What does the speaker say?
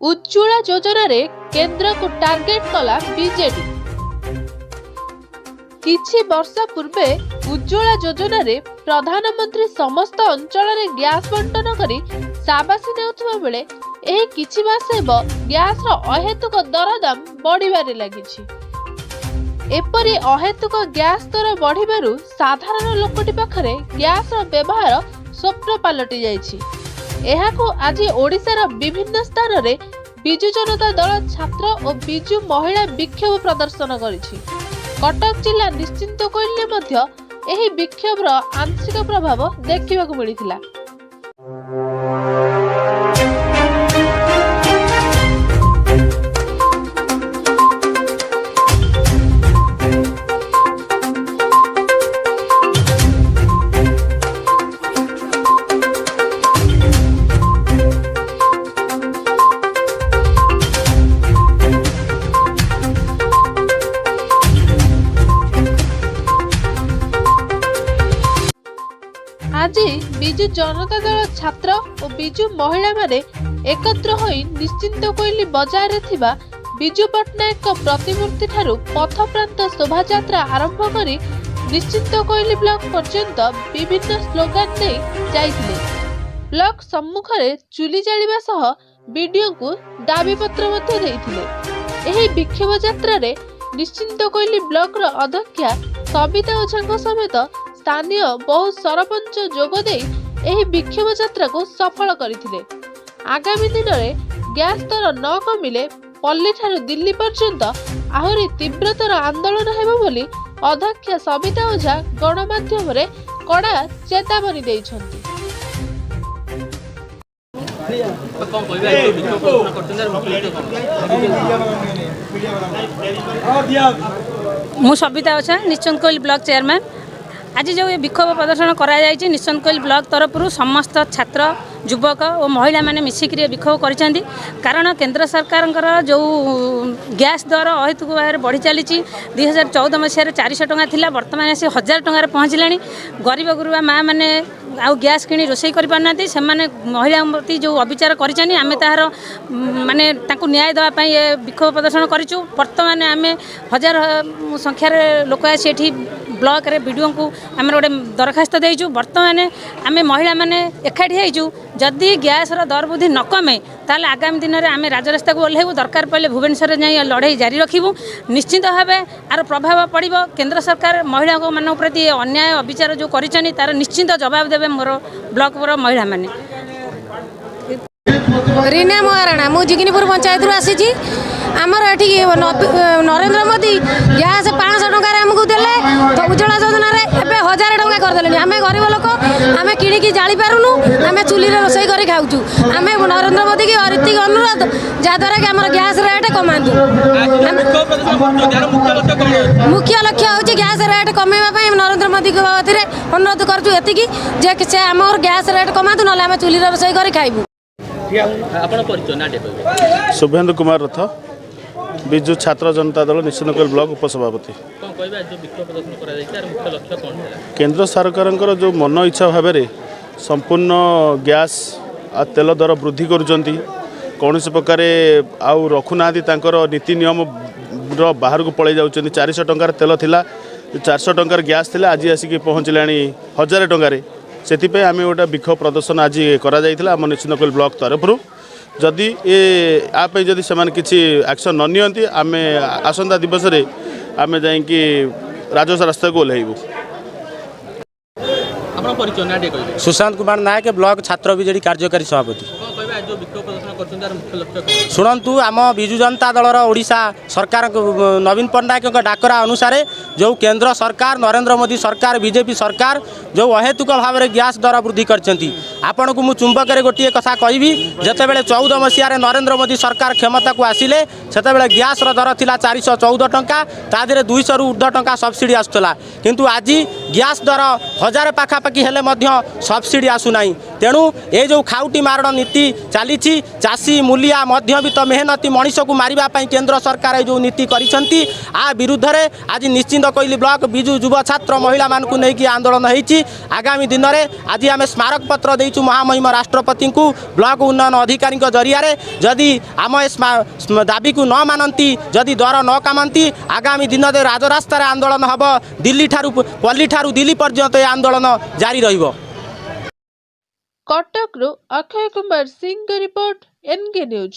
उज्ज्वला योजना रे केंद्र को टार्गेट कला बीजेडी। किछि वर्ष पूर्वे उज्ज्वला योजना रे प्रधानमंत्री समस्त अंचल रे गैस बंटन करी साबासी नेउथबा बेले एही किछि मास हेबो गैस रो अहेतुक दरदाम बढ़िबारे लागिछि। एपरि अहेतुक गैस दर बढ़िबारु साधारण लोकटी पाखरे गैस रो व्यवहार स्वप्न पलटि जाइछि। एहाको आज ओडिशार विभिन्न स्थान रे बिजु जनता दल छात्र और बिजु महिला विक्षोभ प्रदर्शन करिछि। कटक जिला निश्चिंत कोइले मध्य एही विक्षोभर आंशिक प्रभाव देखिबाकू मिलिथिला। आज बिजु जनता दल छात्र और बिजु महिला माने एकत्र होई निश्चिंत कोइली बजार रे थिबा बिजु पटनायक प्रतिमूर्ति ठारू पथ प्रांत शोभा यात्रा आरंभ करी निश्चिंत कोइली ब्लॉक पर्यंत विभिन्न स्लोगान दे जाइथिले। ब्लॉक सम्मुख रे चुली जालिबा सह वीडियो को दाबी पत्र मध्य देइथिले। एही विक्षोभ यात्रा रे निश्चिंत कोइली ब्लॉक रो अध्यक्षा सविता ओझा समेत स्थानीय बहु सरपंच जोगदे एही विक्षोभ यात्रा को सफल करथिले। आगामी दिन में गैस दर न कमिले पल्ली ठारू दिल्ली पर्यंत आहुरी तीव्रतर आंदोलन हेबो बोली अध्यक्ष सविता ओझा गणमाध्यम रे कड़ा चेतावनी देइछन्ति। मु सविता ओझा निश्चिंत कोइल ब्लॉक चेयरमैन। आज जो ये विक्षोभ प्रदर्शन करा जायछि निश्चिंत कोइल ब्लॉक तरफ समस्त छात्र युवक और महिला माने मिसिक विक्षोभ करिसेंती। कारण केंद्र सरकार जो गैस दर अहेतुक भाव बढ़ी चली 2014 मसीह 400 टंका थिला वर्तमान आसी 1000 टंका पहुँचलानी। गरीब गुरुबा माँ मैंने आउ गैस किणी रोषे कर पारना से महिला प्रति जो अविचार करें आम तार माने न्याय देवाई ये विक्षोभ प्रदर्शन करूँ। बर्तमान आम 1000 संख्यार लोक आसी ब्लॉक रे वीडियो को आम गोटे दरखास्त देचु। बर्तमान आम महिला माने एकाठी होइछु जदि गैस दर वृद्धि न कमे ताल आगामी दिन में आम राजरास्ता को ओह्लैबू। दरकार पड़े भुवनेश्वर जाई लड़ाई जारी रखिबू। निश्चित भाव आर प्रभाव पड़ो। केंद्र सरकार महिला मान प्रति अन्याय अविचार जो करिसेंती तार निश्चित जवाब देवे मोर ब्लॉक महिला माने। रीना महाराणा मु जिगिनीपुर पंचायत रू आसी आमर ये नरेंद्र मोदी गैस 500 टंका आमको देले तो उज्ज्वला योजना रे एबे 1000 टंका करदेले। आम गरीब लोक आम किणिकी जाली पारुनु आम चुली रोषे कर खाऊँ। आम नरेंद्र मोदी की अरितिक अनुरोध जहाद्वारा कि आम गैस रेट कमातु। मुख्य लक्ष्य हूँ गैस रेट कमेवाई नरेंद्र मोदी बाबद अनुरोध करुँ से आम गैस रेट कमातु ना आम चुली रोषे कर खाइबू। शुभेन्दु कुमार रथ बिजु छात्र जनता दल निश्चिंत कोइल ब्लॉक उपसभापति। केंद्र सरकार जो मन इच्छा भाव संपूर्ण गैस आ तेल दर वृद्धि करुँच कौन प्रकार आउ रखुना नीति नियम बाहर को पलि जाऊँ। 400 टंकार तेल थिला 400 टंकार गैस थिला आज आसिक पहुँचला 1000 टंकार। से आम गोटे विक्षोभ प्रदर्शन आज करा आम निश्चिंत कोइल ब्लॉक तरफ जदि आप जदि से किसी एक्शन न नियंती आम आसंता दिवस रे आम जाइकी राजरास्ता को ओह्लैबू। सुशांत कुमार नायक ब्लॉक छात्र बीजेडी कार्यकारी सभापति। शुणु आम बिजु जनता दलर ओडिशा सरकार नवीन पट्टनायक डाकरा अनुसार जो केंद्र सरकार नरेंद्र मोदी सरकार बीजेपी सरकार जो अहेतुक भाव में गैस दर वृद्धि करछंती। आपण को मु चुंबक गोटे कथा कहबी जितेबाला 14 मसीह नरेंद्र मोदी सरकार क्षमता को आसिले सेतेबाला गैस दर थिला 414 टंका तादरे 200 रु ऊर्ध्व टंका सब्सिडी आसुला। किंतु आज गैस दर 1000 पाखापाखि हेले मध्य सब्सिडी आसुनाई। तेणु ये जो खाउटी मारण नीति चली चाषी मूलिया मध्यवित्त मेहनती मनीष को मारिबा केंद्र सरकार जो नीति करिसेंती आ विरुद्ध रे आज निश्चिंत कोइली ब्लॉक बिजु युवा छात्र महिला मान को लेकिन आंदोलन होती आगामी दिन में आज आम स्मारक पत्र देचु महामहिम राष्ट्रपति को ब्लॉक उन्नयन अधिकारी जरिया जदि आम दाबी को न मानती जदि दर न कामती आगामी दिन में राजरास्तार आंदोलन हम दिल्ली ठारू पल्ली ठारू दिल्ली पर्यंत आंदोलन जारी रहिबो। Cuttack Akshay Kumar Singh report NK news.